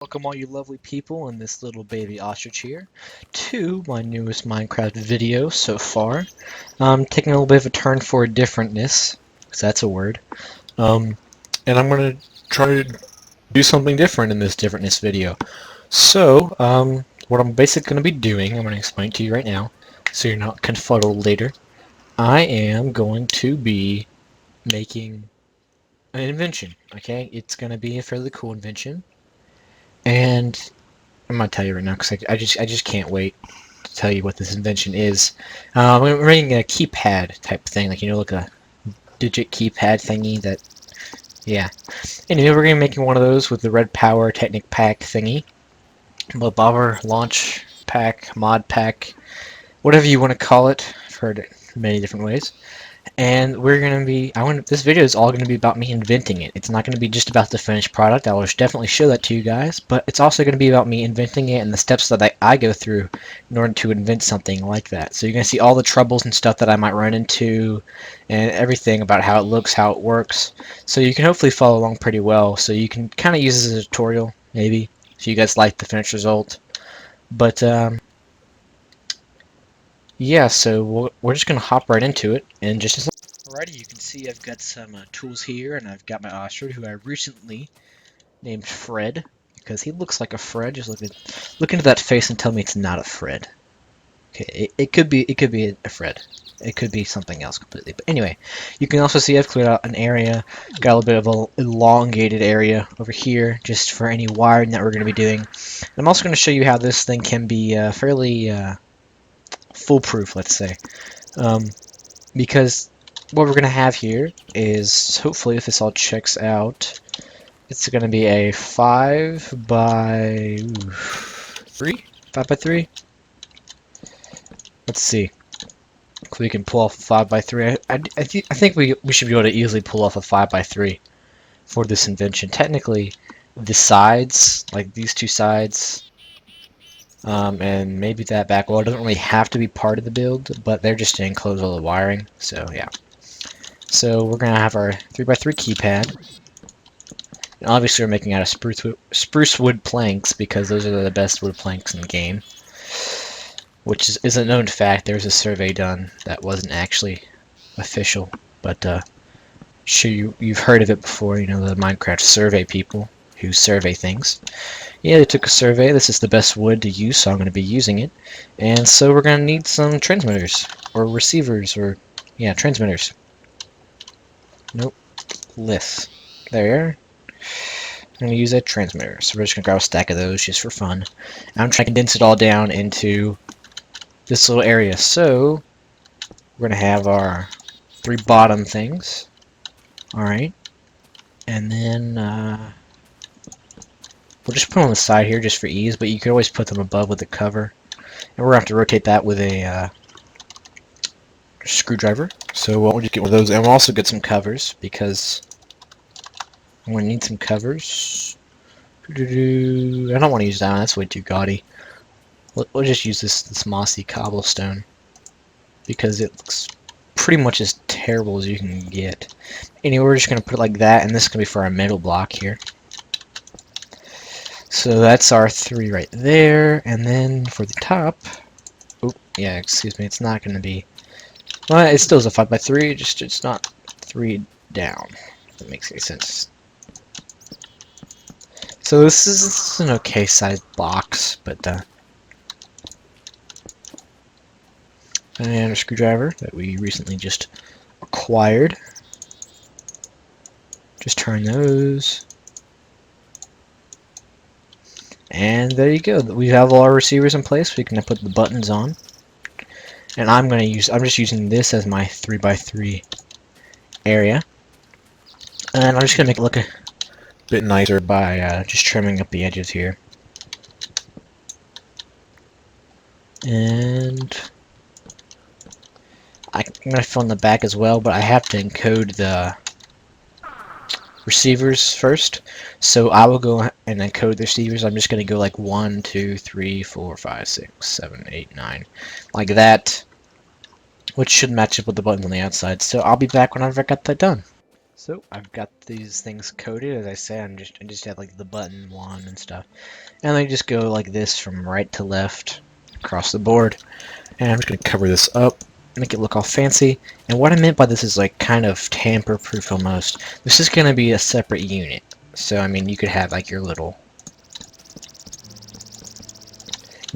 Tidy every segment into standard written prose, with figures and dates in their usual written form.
Welcome all you lovely people and this little baby ostrich here to my newest Minecraft video so far. I'm taking a little bit of a turn for differentness, because that's a word. And I'm going to try to do something different in this differentness video. So, what I'm basically going to be doing, I'm going to explain to you right now, so you're not confuddled later. I am going to be making an invention, okay? It's going to be a fairly cool invention. And I'm gonna tell you right now because I just can't wait to tell you what this invention is. We're making a keypad type thing, like a digit keypad thingy. Yeah. Anyway, we're gonna be making one of those with the Red Power Technic Pack thingy, the Bobber Launch Pack, Mod Pack, whatever you want to call it. I've heard it many different ways. And we're gonna be. This video is all gonna be about me inventing it. It's not gonna be just about the finished product. I will definitely show that to you guys, but it's also gonna be about me inventing it and the steps that I go through in order to invent something like that. So you're gonna see all the troubles and stuff that I might run into, and everything about how it looks, how it works. So you can hopefully follow along pretty well. So you can kind of use this as a tutorial, maybe, if you guys like the finished result. But yeah, so we're just gonna hop right into it and just. Alrighty, you can see I've got some tools here, and I've got my ostrich, who I recently named Fred, because he looks like a Fred. Just look into that face and tell me it's not a Fred. Okay, it could be a Fred. It could be something else completely. But anyway, you can also see I've cleared out an area, got a little bit of an elongated area over here, just for any wiring that we're going to be doing. And I'm also going to show you how this thing can be fairly foolproof, let's say, because what we're going to have here is, hopefully if this all checks out, it's going to be a 5 by 3? 5 by 3? Let's see. If we can pull off a 5 by 3. I think we should be able to easily pull off a 5 by 3 for this invention. Technically, the sides, like these two sides, and maybe that back wall doesn't really have to be part of the build, but they're just to enclose all the wiring, so yeah. So we're going to have our 3x3 keypad. And obviously we're making out of spruce wood planks because those are the best wood planks in the game. Which is a known fact. There was a survey done that wasn't actually official, but sure you've heard of it before. You know, the Minecraft survey people who survey things. Yeah, they took a survey. This is the best wood to use, so I'm going to be using it. And so we're going to need some transmitters or receivers, or yeah, transmitters. Nope. Liths. There you are. I'm going to use a transmitter. So we're just going to grab a stack of those just for fun. And I'm trying to condense it all down into this little area. So we're going to have our 3 bottom things. Alright. And then we'll just put them on the side here just for ease, but you could always put them above with the cover. And we're going to have to rotate that with a screwdriver. So we'll just get one of those, and we'll also get some covers because I'm going to need some covers. I don't want to use that one, that's way too gaudy. We'll just use this mossy cobblestone because it looks pretty much as terrible as you can get. Anyway, we're just going to put it like that, and this is going to be for our middle block here. So that's our 3 right there, and then for the top, oh yeah, excuse me, it's not going to be, well, it still is a 5 by 3, just it's not 3 down, if that makes any sense. So this is an okay sized box, but and a screwdriver that we recently just acquired. Just turn those. And there you go. We have all our receivers in place. We can put the buttons on. And I'm just using this as my 3 by 3 area. And I'm just gonna make it look a bit nicer by just trimming up the edges here. And I'm going to fill in the back as well, but I have to encode the receivers first. So I will go and encode the receivers. I'm just going to go like 1, 2, 3, 4, 5, 6, 7, 8, 9. Like that. Which should match up with the buttons on the outside. So I'll be back whenever I got that done. So I've got these things coded, as I say. I just have like the button one and stuff, and they just go like this from right to left across the board. And I'm just gonna cover this up, make it look all fancy. And what I meant by this is like kind of tamper-proof almost. This is gonna be a separate unit. So I mean, you could have like your little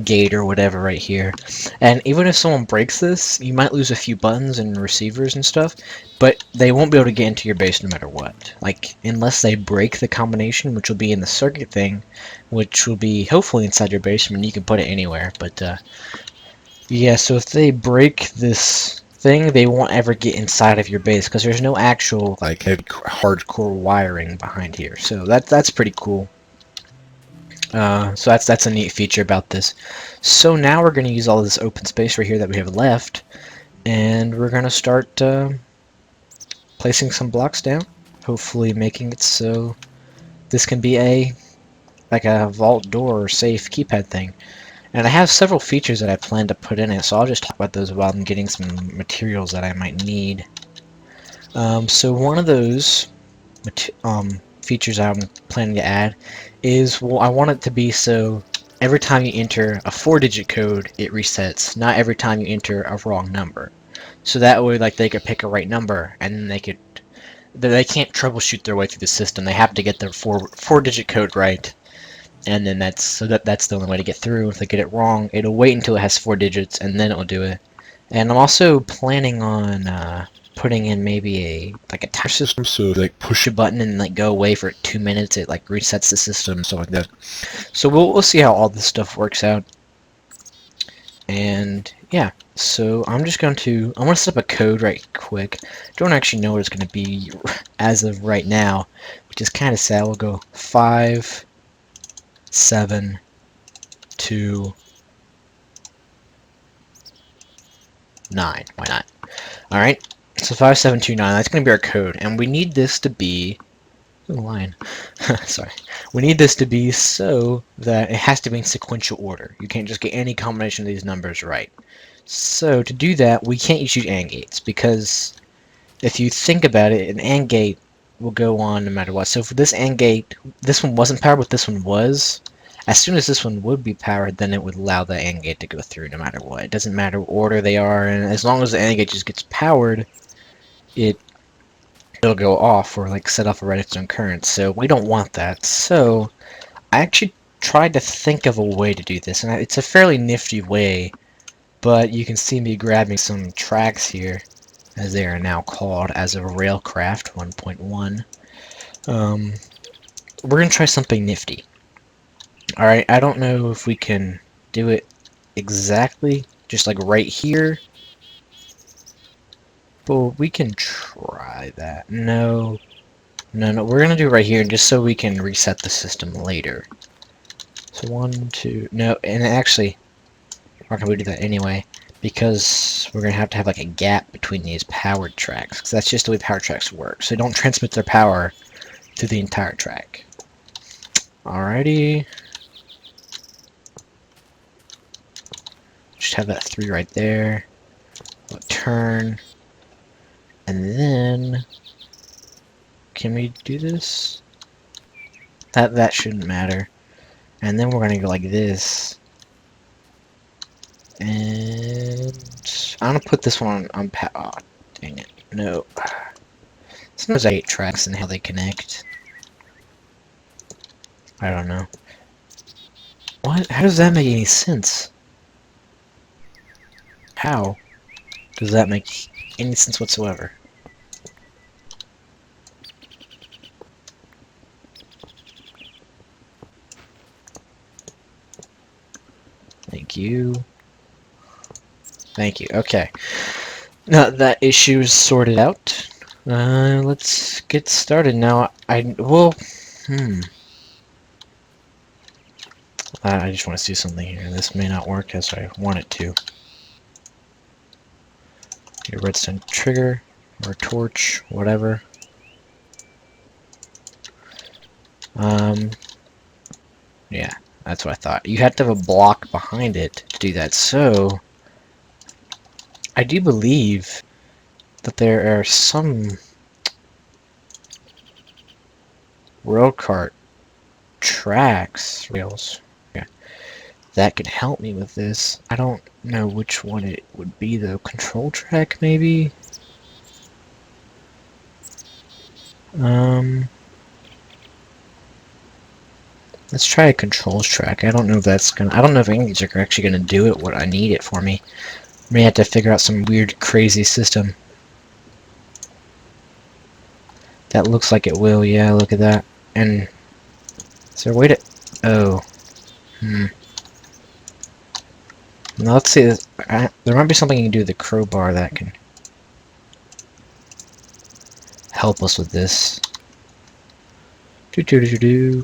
gate or whatever right here. And even if someone breaks this, you might lose a few buttons and receivers and stuff, but they won't be able to get into your base no matter what. Like, unless they break the combination, which will be in the circuit thing, which will be hopefully inside your basement. You can put it anywhere, but yeah, so if they break this thing, they won't ever get inside of your base because there's no actual like heavy hardcore wiring behind here. So that's pretty cool. So that's a neat feature about this. So now we're going to use all this open space right here that we have left, and we're going to start placing some blocks down, hopefully making it so this can be like a vault door or safe keypad thing. And I have several features that I plan to put in it, so I'll just talk about those while I'm getting some materials that I might need. So one of those features I'm planning to add is, well, I want it to be so every time you enter a 4-digit code, it resets, not every time you enter a wrong number. So that way, like, they could pick a right number, and they can't troubleshoot their way through the system. They have to get their four-digit code right, and then that's the only way to get through. If they get it wrong, it'll wait until it has 4 digits, and then it'll do it. And I'm also planning on putting in maybe like a timer system, so like push a button and like go away for 2 minutes, it like resets the system and stuff like that. So we'll see how all this stuff works out. And yeah, so I'm going to set up a code right quick. Don't actually know what it's going to be as of right now, which is kind of sad. We'll go 5, 7, 2, 9. Why not? Alright, so 5729, that's going to be our code, and we need this to be... Ooh, line. Sorry. We need this to be so that it has to be in sequential order. You can't just get any combination of these numbers right. So to do that, we can't use AND gates, because if you think about it, an AND gate will go on no matter what. So for this AND gate, this one wasn't powered, but this one was. As soon as this one would be powered, then it would allow the AND gate to go through no matter what. It doesn't matter what order they are, and as long as the AND gate just gets powered, it'll go off or like set off a redstone current. So we don't want that. So I actually tried to think of a way to do this, and it's a fairly nifty way, but you can see me grabbing some tracks here, as they are now called, as of Railcraft 1.1. We're going to try something nifty. Alright, I don't know if we can do it exactly, just like right here. But we can try that. No, we're going to do it right here, just so we can reset the system later. So 1, 2, no, and actually, we're going to do that anyway, because we're going to have like a gap between these powered tracks, because that's just the way power tracks work. So they don't transmit their power to the entire track. Alrighty. Just have that 3 right there. We'll turn. And then, can we do this? That shouldn't matter. And then we're going to go like this. And I'm going to put this one on oh, dang it. No. Sometimes I hate tracks and how they connect. I don't know. What? How does that make any sense? How does that make any sense whatsoever? Thank you. Thank you. Okay. Now that issue is sorted out, let's get started. Now, I just want to see something here. This may not work as I want it to. Your redstone trigger, or a torch, whatever. Yeah, that's what I thought. You have to have a block behind it to do that. So, I do believe that there are some Road cart. Tracks. Rails. Yeah. That could help me with this. I don't know which one it would be though. Control track maybe? Let's try a controls track. I don't know if that's gonna. I don't know if any of these are actually gonna do it what I need it for me. May have to figure out some weird, crazy system. That looks like it will. Yeah, look at that. And is there a way to? Oh. Now let's see. There might be something you can do with the crowbar that can help us with this.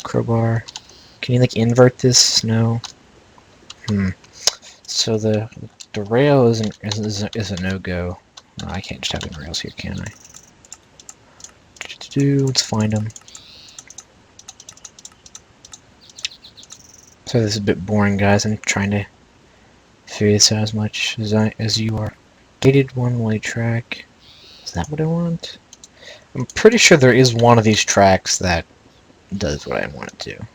Crowbar. Can you like invert this? No. So the rail is a no-go. No, I can't just have any rails here, can I? Let's find them. So this is a bit boring, guys. I'm trying to figure this out as much as you are. Gated one-way track. Is that what I want? I'm pretty sure there is one of these tracks that does what I want it to.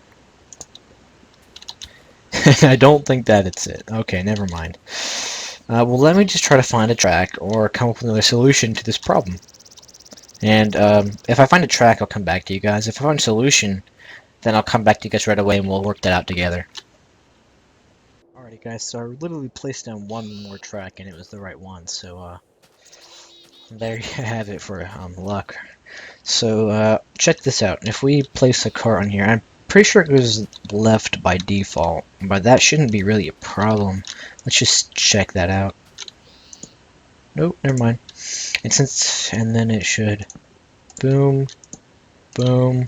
I don't think that it's it. Okay, never mind. Well, let me just try to find a track or come up with another solution to this problem. And if I find a track, I'll come back to you guys. If I find a solution, then I'll come back to you guys right away and we'll work that out together. Alrighty guys, so I literally placed down one more track and it was the right one, so there you have it for luck. So check this out. If we place a cart on here, I'm pretty sure it goes left by default, but that shouldn't be really a problem. Let's just check that out. Nope, never mind. And then it should boom, boom,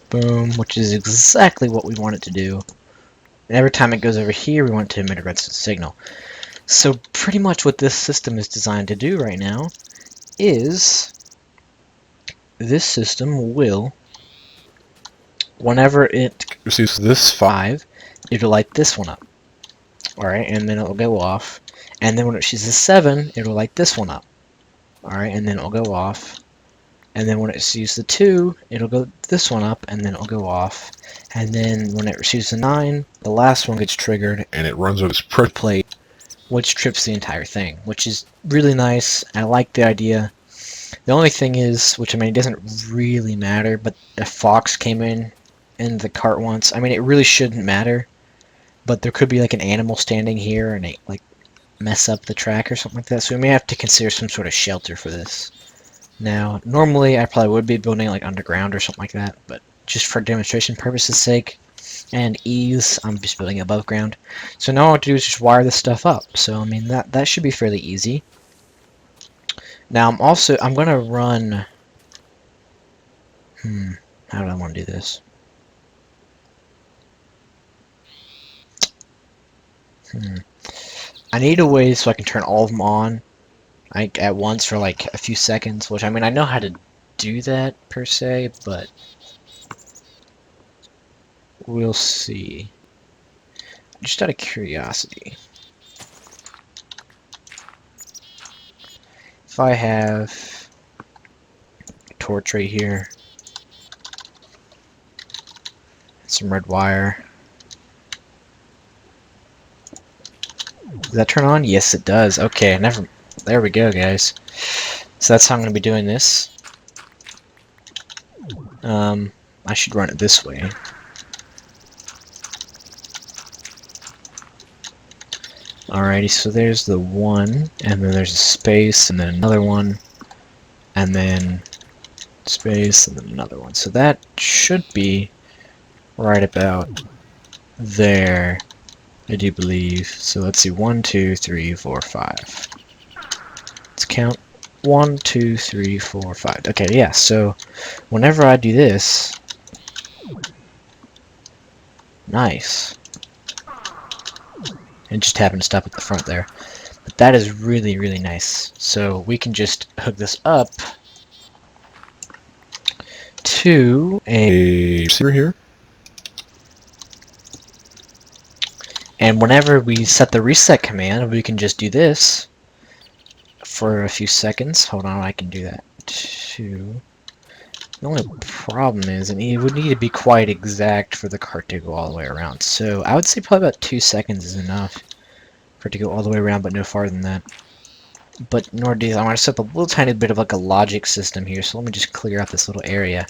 boom, which is exactly what we want it to do. And every time it goes over here, we want it to emit a red signal. So pretty much what this system is designed to do right now is this system will, whenever it receives this 5, it'll light this one up. Alright, and then it'll go off. And then when it sees the 7, it'll light this one up. Alright, and then it'll go off. And then when it sees the 2, it'll go this one up, and then it'll go off. And then when it receives the 9, the last one gets triggered, and it runs on this pressure plate, which trips the entire thing, which is really nice. I like the idea. The only thing is, which I mean, it doesn't really matter, but a fox came in the cart once. I mean, it really shouldn't matter, but there could be like an animal standing here and it like mess up the track or something like that. So we may have to consider some sort of shelter for this. Now, normally I probably would be building like underground or something like that, but just for demonstration purposes' sake and ease, I'm just building above ground. So now all I have to do is just wire this stuff up. So I mean that should be fairly easy. Now I'm gonna run. How do I want to do this? I need a way so I can turn all of them on at once for like a few seconds, which I mean I know how to do that per se, but we'll see. Just out of curiosity, if I have a torch right here, some red wire, does that turn on? Yes, it does. Okay, there we go, guys. So that's how I'm going to be doing this. I should run it this way. Alrighty, so there's the one, and then there's a space, and then another one, and then space, and then another one. So that should be right about there, I do believe. So let's see, 1, 2, 3, 4, 5. Let's count. 1, 2, 3, 4, 5. Okay, yeah, so whenever I do this, nice. It just happened to stop at the front there. But that is really, really nice. So we can just hook this up to a receiver here. And whenever we set the reset command, we can just do this for a few seconds. Hold on, I can do that too. The only problem is, and it would need to be quite exact for the cart to go all the way around. So I would say probably about 2 seconds is enough for it to go all the way around, but no farther than that. But in order to do that, I want to set up a little tiny bit of like a logic system here. So let me just clear out this little area.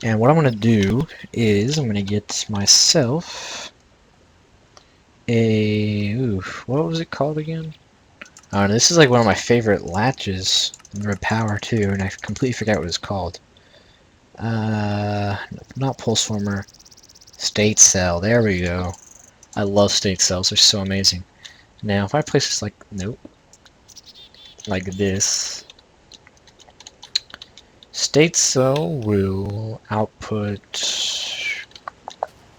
And what I'm going to do is I'm going to get myself a... Ooh, what was it called again? Oh, and this is like one of my favorite latches in Red Power too, and I completely forgot what it's called. Not pulse former. State cell. There we go. I love state cells. They're so amazing. Now, if I place this like, nope, like this, state cell will output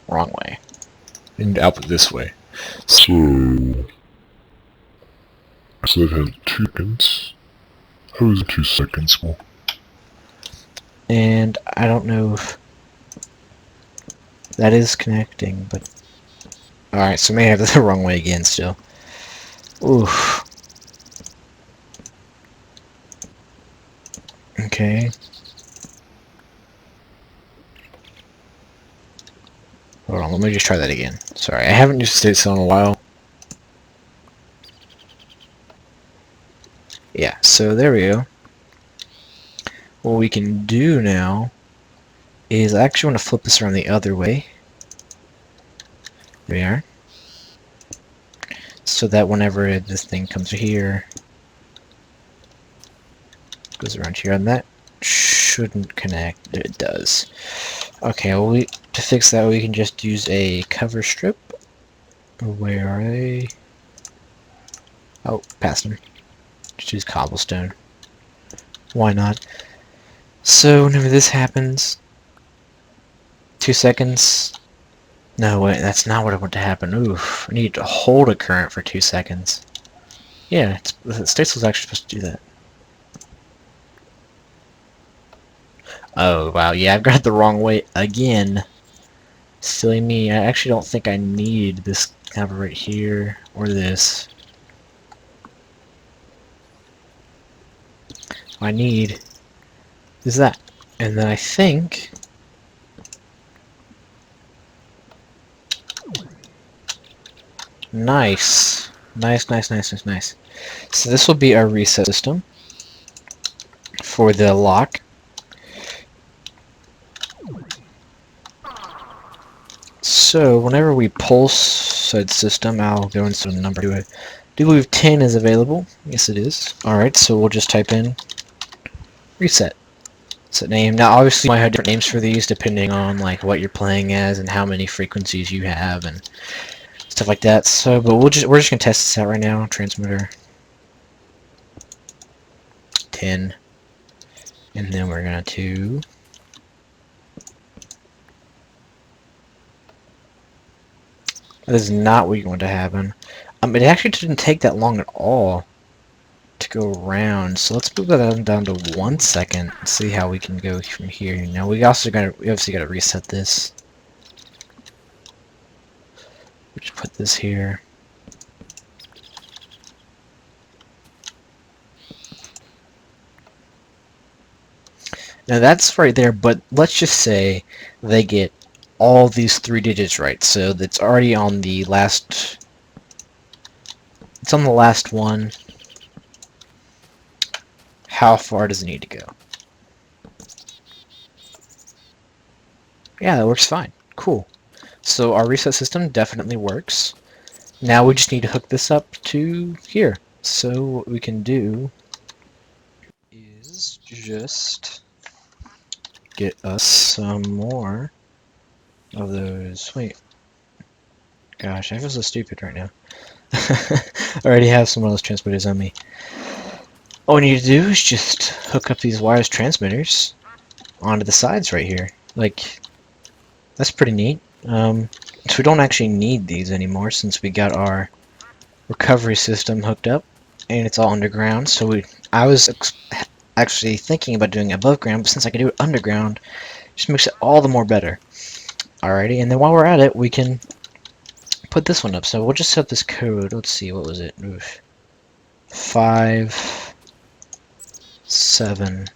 wrong way. And output this way. So it has 2 seconds. How is 2 seconds for? And I don't know if that is connecting, but alright, so may have the wrong way again still. Oof. Okay. Hold on, let me just try that again. Sorry, I haven't used state cell in a while. Yeah, so there we go. What we can do now is I actually want to flip this around the other way. There we are. So that whenever this thing comes here, goes around here, and that shouldn't connect. It does. Okay, well, to fix that, we can just use a cover strip. Where are they? Oh, past them. Just use cobblestone. Why not? So whenever this happens, 2 seconds. No, wait, that's not what I want to happen. Oof, I need to hold a current for 2 seconds. Yeah, Statesville's actually supposed to do that. Oh, wow, yeah, I've got it the wrong way again. Silly me, I actually don't think I need this cover right here, or this. What I need is that. And then I think... Nice. Nice. So this will be our reset system for the lock. So whenever we pulse said system, I'll go and set a number to it. Do you believe 10 is available? Yes, it is. Alright, so we'll just type in reset. Set name. Now obviously you might have different names for these depending on like what you're playing as and how many frequencies you have and stuff like that. So, but we're just gonna test this out right now. Transmitter 10, and then we're gonna do that is not what you want to happen. It actually didn't take that long at all to go around. So let's move that down to 1 second and see how we can go from here. Now we obviously gotta reset this. We just put this here. Now that's right there, but let's just say they get all these 3 digits right. So that's already on the last... It's on the last one. How far does it need to go? Yeah, that works fine. Cool. So our reset system definitely works. Now we just need to hook this up to here. So what we can do is just get us some more of those. Wait. Gosh, I feel so stupid right now. I already have some of those transmitters on me. All we need to do is just hook up these wireless transmitters onto the sides right here. Like, that's pretty neat. So we don't actually need these anymore since we got our recovery system hooked up and it's all underground. So I was actually thinking about doing it above ground, but since I can do it underground, it just makes it all the more better. Alrighty, and then while we're at it, we can put this one up. So we'll just set this code. Let's see, what was it? 5, 7,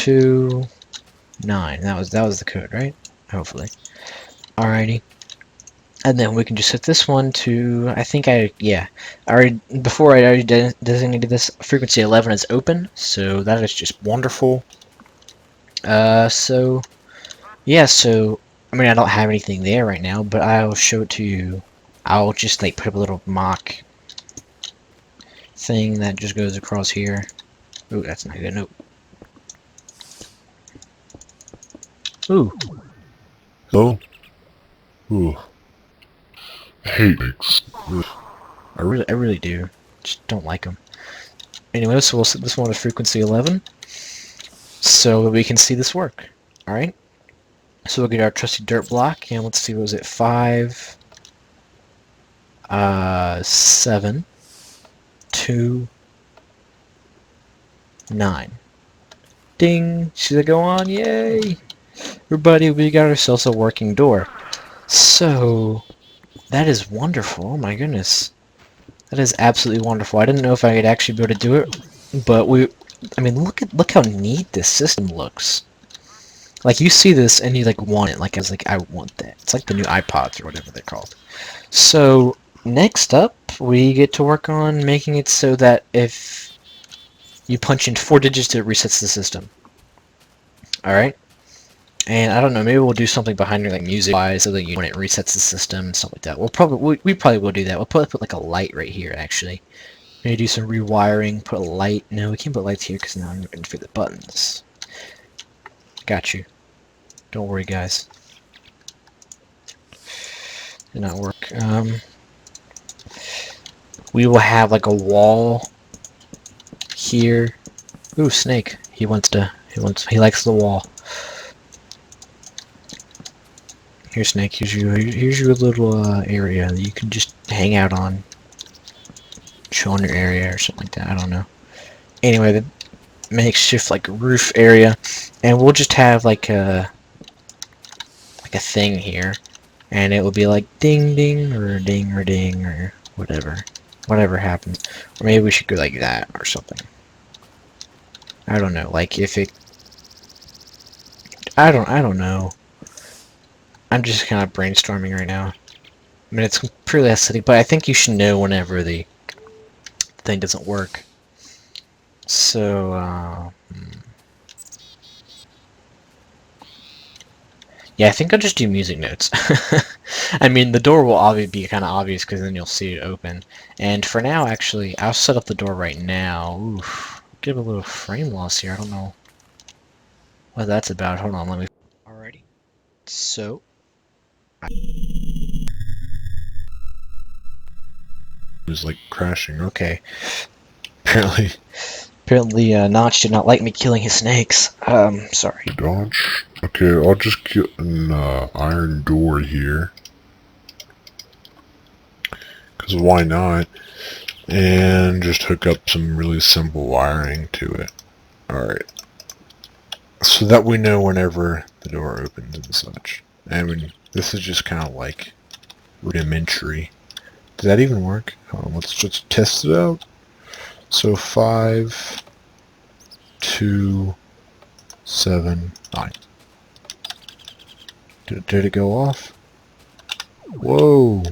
2, 9. That was the code, right? Hopefully. Alrighty. And then we can just set this one to, I think before I already designated this frequency 11 as open, so that is just wonderful. So, yeah, so, I mean, I don't have anything there right now, but I'll show it to you. I'll just, like, put up a little mock thing that just goes across here. Ooh, that's not good, nope. Ooh. Hello? Ooh. I hate eggs. Ugh. I really do. Just don't like them. Anyway, so we'll set this one to frequency 11, so we can see this work. Alright? So we'll get our trusty dirt block, and let's see, what was it? 5, 7, 2, 9. Ding! See that go on? Yay! Everybody, we got ourselves a working door. So, that is wonderful. Oh my goodness. That is absolutely wonderful. I didn't know if I could actually be able to do it, but I mean, look how neat this system looks. Like, you see this and you, like, want it. Like, I was like, I want that. It's like the new iPods or whatever they're called. So, next up, we get to work on making it so that if you punch in 4 digits, it resets the system. Alright? And I don't know, maybe we'll do something behind it, like music-wise, so that when it resets the system and stuff like that. We probably will do that. We'll put like a light right here, actually. Maybe do some rewiring, put a light. No, we can't put lights here because now I'm going to fit the buttons. Got you. Don't worry, guys. Did not work. We will have like a wall here. Ooh, snake. He likes the wall. Here, Snake, here's your little area that you can just hang out on. Show on your area or something like that, I don't know. Anyway, the makeshift like roof area, and we'll just have like a thing here, and it will be like ding ding or ding or ding or whatever happens. Or maybe we should go like that or something. I don't know, like if it I don't know. I'm just kind of brainstorming right now. I mean, it's purely aesthetic, but I think you should know whenever the thing doesn't work. So, yeah, I think I'll just do music notes. I mean, the door will obviously be kind of obvious because then you'll see it open. And for now, actually, I'll set up the door right now. Oof, get a little frame loss here. I don't know what that's about. Hold on, let me. Alrighty. So. It's like crashing. Okay. Apparently, Notch did not like me killing his snakes. Sorry. dodge. Okay, I'll just get an iron door here. Because why not? And just hook up some really simple wiring to it. Alright. So that we know whenever the door opens and such. I mean, this is just kind of like rudimentary. Does that even work? Hold on, let's just test it out. So 5, 2, 7, 9. Did it go off? Whoa.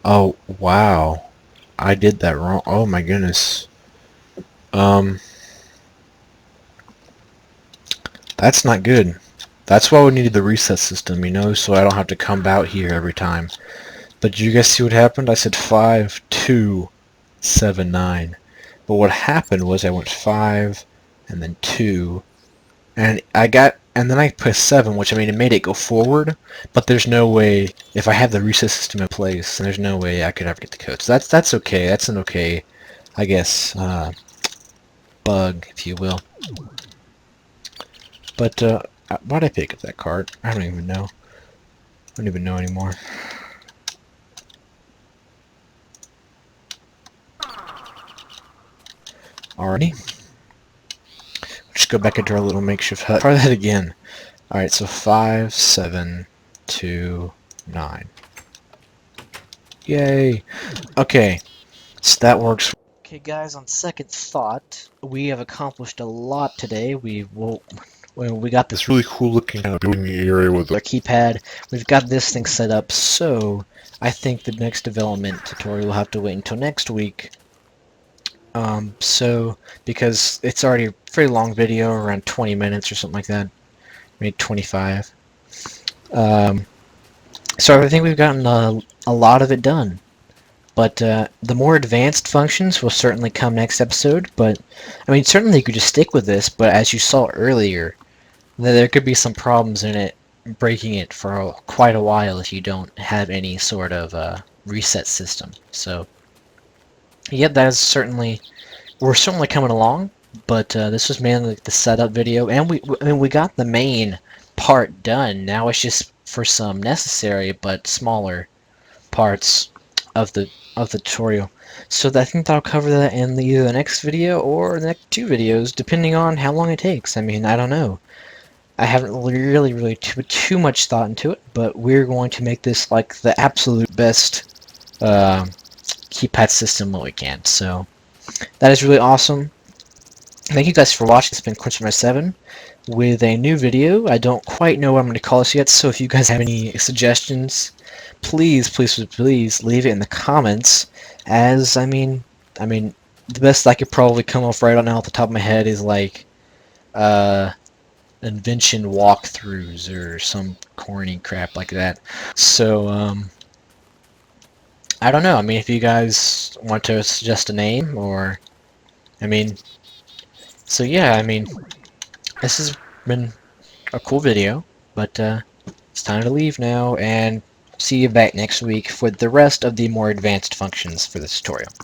Oh, wow. I did that wrong. Oh my goodness. That's not good. That's why we needed the reset system, you know, so I don't have to come out here every time. But did you guys see what happened? I said 5, 2, 7, 9. But what happened was I went 5, and then 2, and then I put 7, which I mean it made it go forward, but there's no way, if I have the reset system in place, there's no way I could ever get the code. So that's okay. That's an okay, I guess, bug, if you will. But why'd I pick up that card? I don't even know. I don't even know anymore. Alrighty. Just go back into our little makeshift hut. Try that again. Alright, so 5, 7, 2, 9. Yay! Okay, so that works. Okay, guys, on second thought, we have accomplished a lot today. We got This really cool looking kind of building area with our keypad. We've got this thing set up, so I think the next development tutorial will have to wait until next week. Because it's already a very long video, around 20 minutes or something like that, maybe 25. So I think we've gotten a lot of it done. But the more advanced functions will certainly come next episode. But I mean, certainly you could just stick with this. But as you saw earlier, there could be some problems in it, breaking it for quite a while if you don't have any sort of reset system. So, yeah, that is certainly, we're certainly coming along. But this was mainly the setup video, and we got the main part done. Now it's just for some necessary but smaller parts of the tutorial. So I think that'll cover that in either the next video or the next 2 videos, depending on how long it takes. I mean, I don't know. I haven't really put too much thought into it, but we're going to make this like the absolute best keypad system that we can. So that is really awesome. Thank you guys for watching. It's been CornsyrupMinecraft with a new video. I don't quite know what I'm going to call this yet, so if you guys have any suggestions, please leave it in the comments. As I mean, the best I could probably come off right now off the top of my head is like Invention Walkthroughs or some corny crap like that. So I don't know. I mean, if you guys want to suggest a name, or I mean, so yeah, I mean, this has been a cool video, but it's time to leave now, and see you back next week for the rest of the more advanced functions for this tutorial.